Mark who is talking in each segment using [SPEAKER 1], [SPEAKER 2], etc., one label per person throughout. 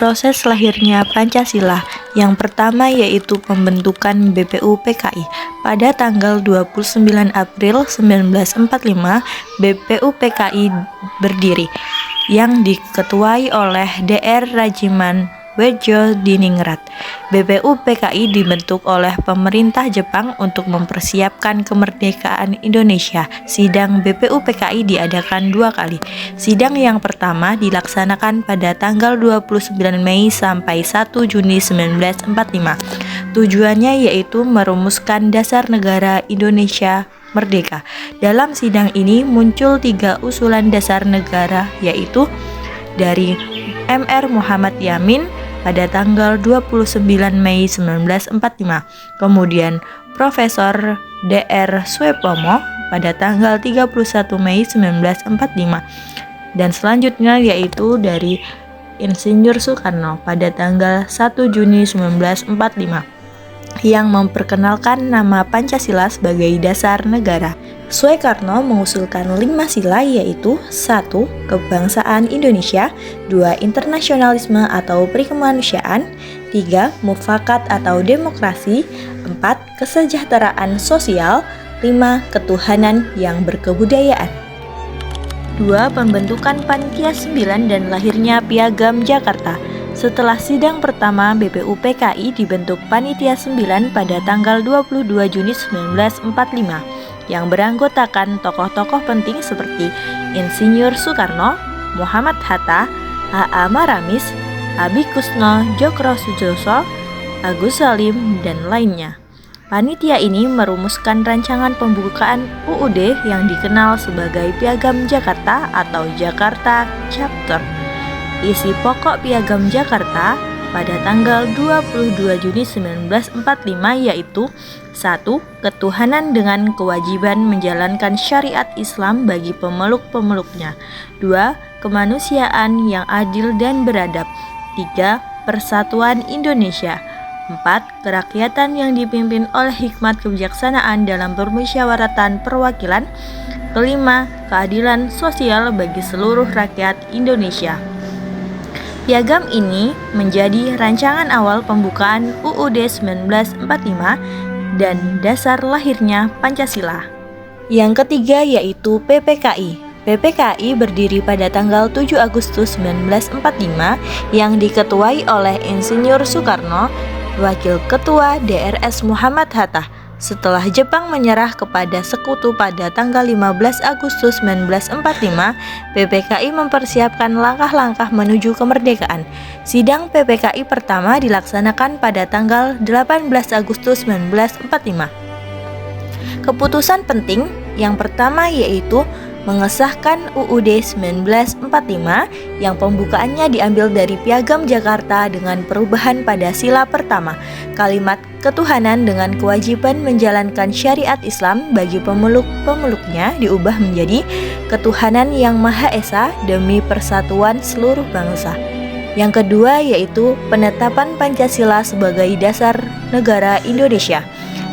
[SPEAKER 1] proses lahirnya Pancasila. Yang pertama yaitu pembentukan BPUPKI. Pada tanggal 29 April 1945, BPUPKI berdiri, yang diketuai oleh Dr. Rajiman Wedjodiningrat. BPUPKI dibentuk oleh pemerintah Jepang untuk mempersiapkan kemerdekaan Indonesia. Sidang BPUPKI diadakan 2 kali. Sidang yang pertama dilaksanakan pada tanggal 29 Mei sampai 1 Juni 1945. Tujuannya yaitu merumuskan dasar negara Indonesia merdeka. Dalam sidang ini muncul 3 usulan dasar negara, yaitu dari Mr. Muhammad Yamin pada tanggal 29 Mei 1945, kemudian Profesor Dr. Sueplomo pada tanggal 31 Mei 1945, dan selanjutnya yaitu dari Insinyur Soekarno pada tanggal 1 Juni 1945 yang memperkenalkan nama Pancasila sebagai dasar negara. Soekarno mengusulkan 5 sila, yaitu 1. Kebangsaan Indonesia, 2. Internasionalisme atau perikemanusiaan, 3. Mufakat atau demokrasi, 4. Kesejahteraan sosial, 5. Ketuhanan yang berkebudayaan. 2. Pembentukan Panitia 9 dan lahirnya Piagam Jakarta. Setelah sidang pertama, BPUPKI dibentuk Panitia 9 pada tanggal 22 Juni 1945 yang beranggotakan tokoh-tokoh penting seperti Insinyur Soekarno, Muhammad Hatta, H.A. Maramis, Abi Kusno, Djoko Sujoso, Agus Salim, dan lainnya. Panitia ini merumuskan rancangan pembukaan UUD yang dikenal sebagai Piagam Jakarta atau Jakarta Chapter. Isi pokok Piagam Jakarta pada tanggal 22 Juni 1945 yaitu 1. Ketuhanan dengan kewajiban menjalankan syariat Islam bagi pemeluk-pemeluknya. 2. Kemanusiaan yang adil dan beradab. 3. Persatuan Indonesia. 4. Kerakyatan yang dipimpin oleh hikmat kebijaksanaan dalam permusyawaratan perwakilan. 5. Keadilan sosial bagi seluruh rakyat Indonesia. Piagam ini menjadi rancangan awal pembukaan UUD 1945 dan dasar lahirnya Pancasila. Yang ketiga yaitu PPKI. PPKI berdiri pada tanggal 7 Agustus 1945 yang diketuai oleh Insinyur Soekarno, Wakil Ketua DRS Muhammad Hatta. Setelah Jepang menyerah kepada sekutu pada tanggal 15 Agustus 1945, PPKI mempersiapkan langkah-langkah menuju kemerdekaan. Sidang PPKI pertama dilaksanakan pada tanggal 18 Agustus 1945. Keputusan penting yang pertama yaitu mengesahkan UUD 1945 yang pembukaannya diambil dari Piagam Jakarta dengan perubahan pada sila pertama. Kalimat ketuhanan dengan kewajiban menjalankan syariat Islam bagi pemeluk-pemeluknya diubah menjadi ketuhanan yang Maha Esa demi persatuan seluruh bangsa. Yang kedua yaitu penetapan Pancasila sebagai dasar negara Indonesia.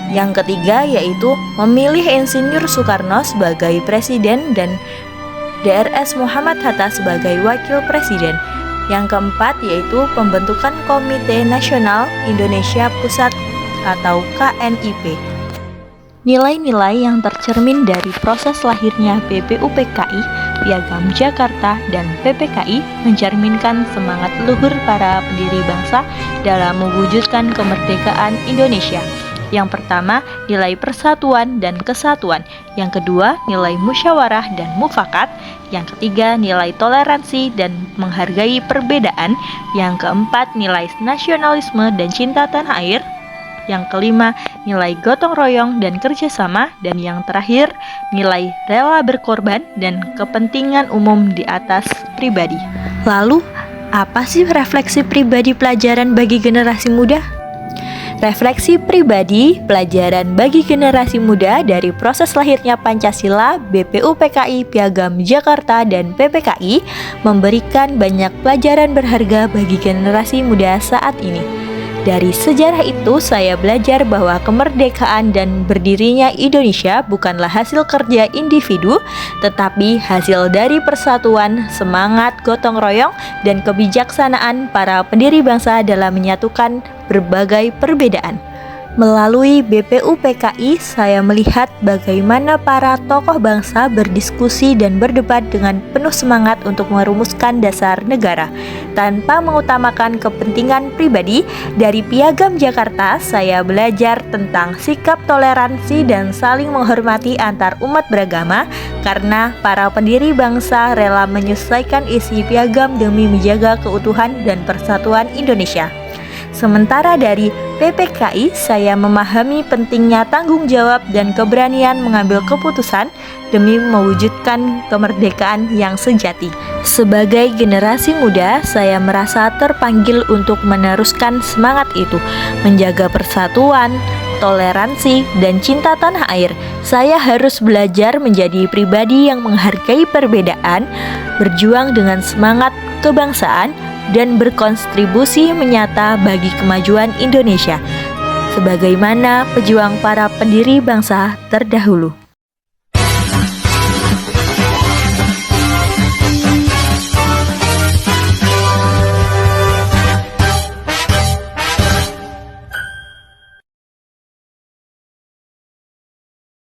[SPEAKER 1] Yang ketiga yaitu memilih Insinyur Soekarno sebagai presiden dan DRS Muhammad Hatta sebagai wakil presiden. Yang keempat yaitu pembentukan Komite Nasional Indonesia Pusat atau KNIP. Nilai-nilai yang tercermin dari proses lahirnya BPUPKI, Piagam Jakarta, dan PPKI mencerminkan semangat luhur para pendiri bangsa dalam mewujudkan kemerdekaan Indonesia. Yang pertama, nilai persatuan dan kesatuan. Yang kedua, nilai musyawarah dan mufakat. Yang ketiga, nilai toleransi dan menghargai perbedaan. Yang keempat, nilai nasionalisme dan cinta tanah air. Yang kelima, nilai gotong royong dan kerjasama. Dan yang terakhir, nilai rela berkorban dan kepentingan umum di atas pribadi. Lalu, apa sih refleksi pribadi pelajaran bagi generasi muda? Refleksi pribadi pelajaran bagi generasi muda dari proses lahirnya Pancasila, BPUPKI, Piagam Jakarta, dan PPKI memberikan banyak pelajaran berharga bagi generasi muda saat ini. Dari sejarah itu saya belajar bahwa kemerdekaan dan berdirinya Indonesia bukanlah hasil kerja individu, tetapi hasil dari persatuan, semangat gotong royong, dan kebijaksanaan para pendiri bangsa dalam menyatukan berbagai perbedaan. Melalui BPUPKI, saya melihat bagaimana para tokoh bangsa berdiskusi dan berdebat dengan penuh semangat untuk merumuskan dasar negara. Tanpa mengutamakan kepentingan pribadi, dari Piagam Jakarta saya belajar tentang sikap toleransi dan saling menghormati antar umat beragama, karena para pendiri bangsa rela menyesuaikan isi piagam demi menjaga keutuhan dan persatuan Indonesia. Sementara dari PPKI, saya memahami pentingnya tanggung jawab dan keberanian mengambil keputusan demi mewujudkan kemerdekaan yang sejati. Sebagai generasi muda, saya merasa terpanggil untuk meneruskan semangat itu, menjaga persatuan, toleransi, dan cinta tanah air. Saya harus belajar menjadi pribadi yang menghargai perbedaan, berjuang dengan semangat kebangsaan, dan berkontribusi menyata bagi kemajuan Indonesia, sebagaimana pejuang para pendiri bangsa terdahulu.